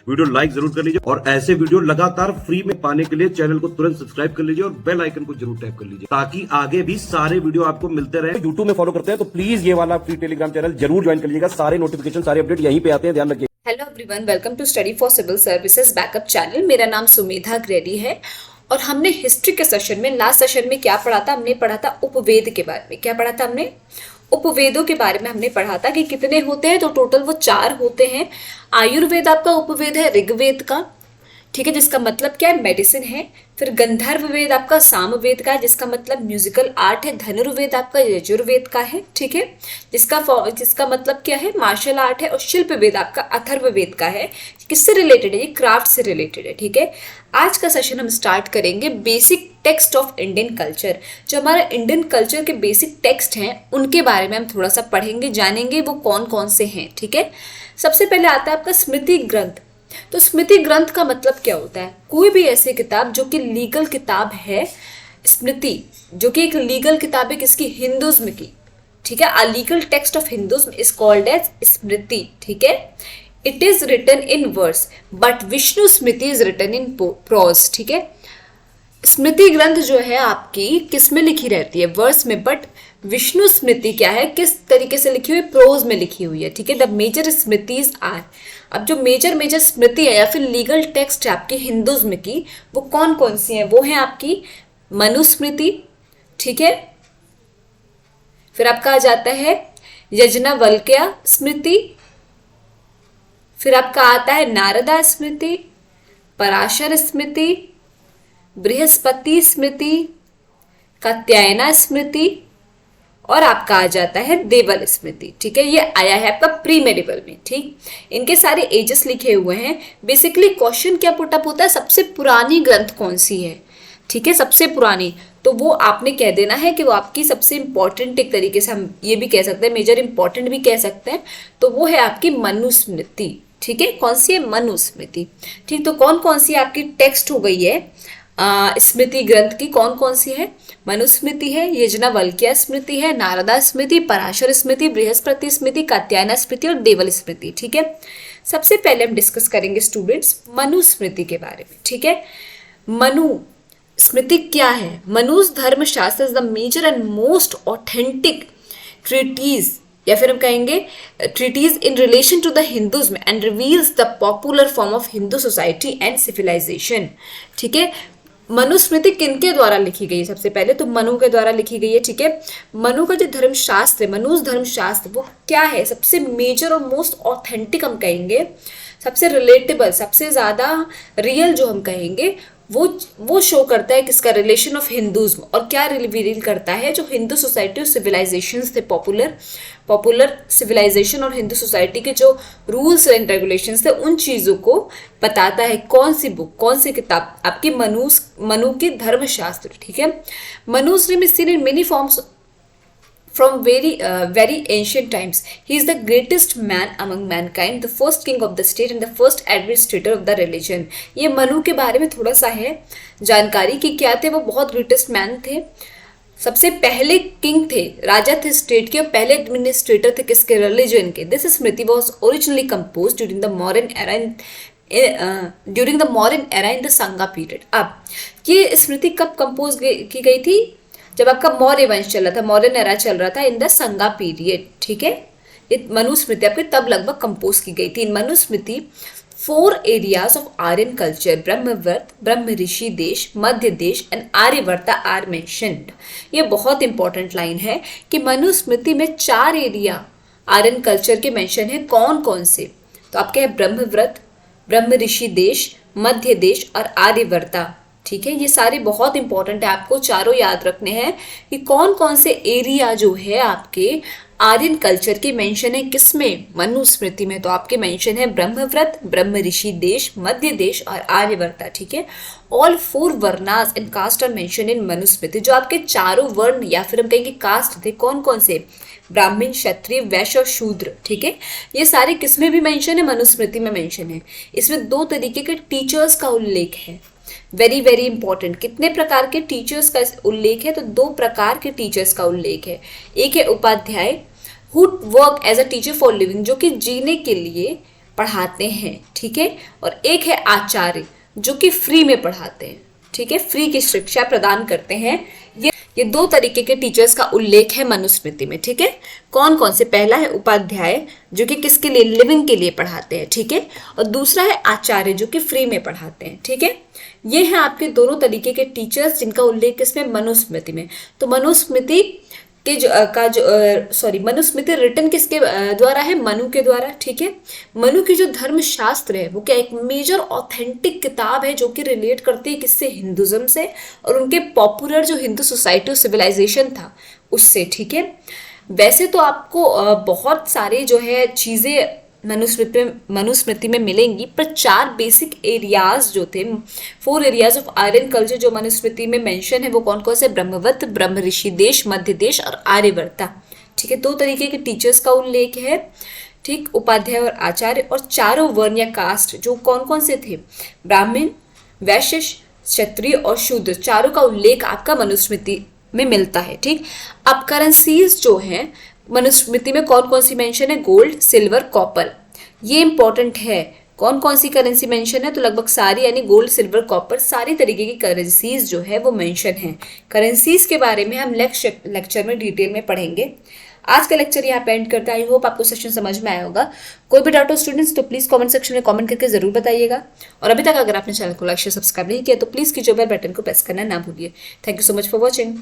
Video like जरूर कर लीजिए और ऐसे वीडियो लगातार फ्री में पाने के लिए चैनल को तुरंत सब्सक्राइब कर लीजिए और बेल आइकन को जरूर टैप कर लीजिए ताकि आगे भी सारे वीडियो आपको मिलते रहे। यूट्यूब में फॉलो करते हैं तो प्लीज ये वाला फ्री टेलीग्राम चैनल जरूर ज्वाइन कर लीजिएगा। सारे नोटिफिकेशन सारे अपडेट यहीं पे आते हैं, ध्यान रखिए। Hello everyone, welcome to study for civil services backup channel. मेरा नाम सुमेधा ग्रेडी है और हमने हिस्ट्री के सेशन में लास्ट सेशन में क्या पढ़ा था? हमने पढ़ा था उपवेद के बारे में। क्या पढ़ा था हमने? उपवेदों के बारे में हमने पढ़ा था कि कितने होते हैं, तो टोटल वो 4 होते हैं। आयुर्वेद आपका उपवेद है ऋग्वेद का, ठीक है, जिसका मतलब क्या है? मेडिसिन है। फिर गंधर्व वेद आपका सामवेद का है, जिसका मतलब म्यूजिकल आर्ट है। धनुर्वेद आपका यजुर्वेद का है, ठीक है, जिसका मतलब क्या है? मार्शल आर्ट है। और शिल्प वेद आपका अथर्ववेद का है। किससे रिलेटेड है? ये क्राफ्ट से रिलेटेड है, ठीक है। आज का सेशन हम स्टार्ट करेंगे basic text of Indian culture. जो हमारा इंडियन कल्चर के बेसिक टेक्स्ट हैं उनके बारे में हम थोड़ा सा पढ़ेंगे, जानेंगे वो कौन कौन से हैं, ठीक है। सबसे पहले आता है आपका स्मृति ग्रंथ। तो स्मृति ग्रंथ का मतलब क्या होता है? कोई भी ऐसी किताब जो कि लीगल किताब है, स्मृति जो कि एक लीगल किताब है किसकी? हिंदुज्म की, ठीक है। A legal text of Hinduism is called as Smriti, ठीक है। It is written in verse but Vishnu Smriti is written in prose, ठीक है। स्मृति ग्रंथ जो है आपकी किस में लिखी रहती है? वर्स में। बट विष्णु स्मृति क्या है, किस तरीके से लिखी हुई? प्रोज में लिखी हुई है, ठीक है। द मेजर स्मृतिज आर, अब जो मेजर स्मृति है या फिर लीगल टेक्स्ट है आपकी हिंदुज्म की, वो कौन कौन सी है? वो है आपकी मनुस्मृति, ठीक है। फिर आपका आ जाता है यज्ञवल्क्य स्मृति। फिर आपका आता है नारदा स्मृति, पराशर स्मृति, बृहस्पति स्मृति, कात्यायना स्मृति और आपका आ जाता है देवल स्मृति, ठीक है। ये आया है आपका प्री मेडिवल में, ठीक। इनके सारे एजेस लिखे हुए हैं। बेसिकली क्वेश्चन क्या पुटअप होता है? सबसे पुरानी ग्रंथ कौन सी है, ठीक है, सबसे पुरानी। तो वो आपने कह देना है कि वो आपकी सबसे इंपॉर्टेंट, एक तरीके से हम ये भी कह सकते हैं, मेजर इंपॉर्टेंट भी कह सकते हैं। तो वो है आपकी मनुस्मृति, ठीक है। कौन सी है? मनुस्मृति, ठीक। तो कौन कौन सी आपकी टेक्स्ट हो गई है स्मृति ग्रंथ की? कौन कौन सी है? मनुस्मृति है, यज्ञवल्क्य स्मृति है, नारदा स्मृति, पराशर स्मृति, बृहस्पति स्मृति, कात्यायना स्मृति और देवल स्मृति, ठीक है। सबसे पहले हम डिस्कस करेंगे स्टूडेंट्स मनुस्मृति के बारे में, ठीक है। मनु स्मृति क्या है? Manu's Dharmashastra is the major and most authentic treatise, या फिर हम कहेंगे treatise in relation to the Hinduism and reveals the popular form of Hindu society and civilisation, ठीक है। मनुस्मृति किनके द्वारा लिखी गई है? सबसे पहले तो मनु के द्वारा लिखी गई है, ठीक है। मनु का जो धर्मशास्त्र है, मनुज धर्मशास्त्र, वो क्या है? सबसे मेजर और मोस्ट ऑथेंटिक हम कहेंगे, सबसे रिलेटेबल, सबसे ज्यादा रियल जो हम कहेंगे, वो शो करता है किसका? Relation of Hinduism. और क्या रिवील करता है? जो हिंदू सोसाइटी और सिविलाइजेशंस थे, पॉपुलर सिविलाइजेशन और हिंदू सोसाइटी के जो रूल्स एंड रेगुलेशंस थे, उन चीज़ों को बताता है। कौन सी बुक, कौन सी किताब? आपकी मनु की धर्मशास्त्र, ठीक है। मनु's name is seen in many forms from very ancient times. He is the greatest man among mankind, the first king of the state and the first administrator of the religion. ये मनु के बारे में थोड़ा सा है जानकारी कि क्या थे? वो बहुत ग्रेटेस्ट मैन थे, सबसे पहले किंग थे, राजा थे स्टेट के, और पहले एडमिनिस्ट्रेटर थे किसके? रिलीजन के। This Smriti was originally compose during the modern era in the संगा पीरियड। अब ये स्मृति कब कंपोज की गई थी? जब आपका मौर्य वंश चल रहा था, मॉडर्न एरा चल रहा था, इन द संगा पीरियड, ठीक है। ये मनुस्मृति आपके तब लगभग कंपोज की गई थी। In Manusmriti 4 areas of Aryan culture, Brahmavarta, Brahmarshi देश, मध्य देश एंड आर्यवर्ता आर मेंशन्ड। ये बहुत इंपॉर्टेंट लाइन है कि मनुस्मृति में 4 एरिया आर्यन कल्चर के मेंशन है। कौन कौन से? तो आपके है ब्रह्मव्रत, ब्रह्म ऋषि देश, मध्य देश और आर्यवर्ता, ठीक है। ये सारे बहुत इंपॉर्टेंट है, आपको चारों याद रखने हैं कि कौन कौन से एरिया जो है आपके आर्यन कल्चर के मेंशन है किसमें? मनुस्मृति में। तो आपके मेंशन है ब्रह्मव्रत, ब्रह्म ऋषि देश, मध्य देश और आर्यवर्ता, ठीक है। All 4 varnas and caste are mention in Manusmriti. जो आपके चारों वर्ण या फिर हम कहेंगे कास्ट थे, कौन कौन से? ब्राह्मण, क्षत्रिय, वैश्य और शूद्र, ठीक है। ये सारे किसमें भी मेंशन है? मनुस्मृति में मेंशन है। इसमें 2 तरीके के टीचर्स का उल्लेख है, वेरी वेरी इंपॉर्टेंट। कितने प्रकार के टीचर्स का उल्लेख है? तो 2 प्रकार के टीचर्स का उल्लेख है। एक है Upadhyay, who work as a teacher for living, जो कि जीने के लिए पढ़ाते हैं, ठीक है। और एक है आचार्य जो कि फ्री में पढ़ाते हैं, ठीक है, फ्री की शिक्षा प्रदान करते हैं। ये दो तरीके के टीचर्स का उल्लेख है मनुस्मृति में, ठीक है। कौन कौन से? पहला है उपाध्याय जो कि किसके लिए? लिविंग के लिए पढ़ाते हैं, ठीक है। और दूसरा है आचार्य जो कि फ्री में पढ़ाते हैं, ठीक है। ये हैं आपके दोनों तरीके के टीचर्स जिनका उल्लेख इसमें मनुस्मृति में। तो मनुस्मृति के मनुस्मृति रिटन किसके द्वारा है? मनु के द्वारा, ठीक है। मनु की जो धर्मशास्त्र है वो क्या एक मेजर ऑथेंटिक किताब है जो कि रिलेट करती है किससे? हिंदुज्म से और उनके पॉपुलर जो हिंदू सोसाइटी और सिविलाइजेशन था उससे, ठीक है। वैसे तो आपको बहुत सारे जो है चीज़ें मनुस्मृति में मिलेंगी, पर 4 बेसिक एरियाज जो थे, 4 एरियाज ऑफ आर्यन कल्चर जो मनुस्मृति में मेंशन है वो कौन कौन से? ब्रह्मवत, ब्रह्म ऋषि देश, मध्य देश और आर्यवर्ता, ठीक है। 2 तरीके के टीचर्स का उल्लेख है, ठीक, उपाध्याय और आचार्य। और चारों वर्ण या कास्ट जो कौन कौन से थे? ब्राह्मण, वैश्य, क्षत्रिय और शूद्र, चारों का उल्लेख आपका मनुस्मृति में मिलता है, ठीक। अब करेंसीज जो हैं मनुस्मृति में कौन कौन सी मेंशन है? Gold, silver, copper. ये इंपॉर्टेंट है। कौन कौन सी करेंसी मेंशन है? तो लगभग सारी, यानी गोल्ड, सिल्वर, कॉपर, सारी तरीके की करेंसीज जो है वो मेंशन है। करेंसीज के बारे में हम लेक्चर में डिटेल में पढ़ेंगे। आज का लेक्चर यहाँ पे एंड करता है। आई होप आपको सेशन समझ में आया होगा। कोई भी डाउट हो स्टूडेंट्स तो प्लीज कमेंट सेक्शन में कमेंट करके जरूर बताइएगा। और अभी तक अगर आपने चैनल को लाइक शेयर सब्सक्राइब नहीं किया तो प्लीज कीजिए, बेल बटन को प्रेस करना ना भूलिए। Thank you so much for watching.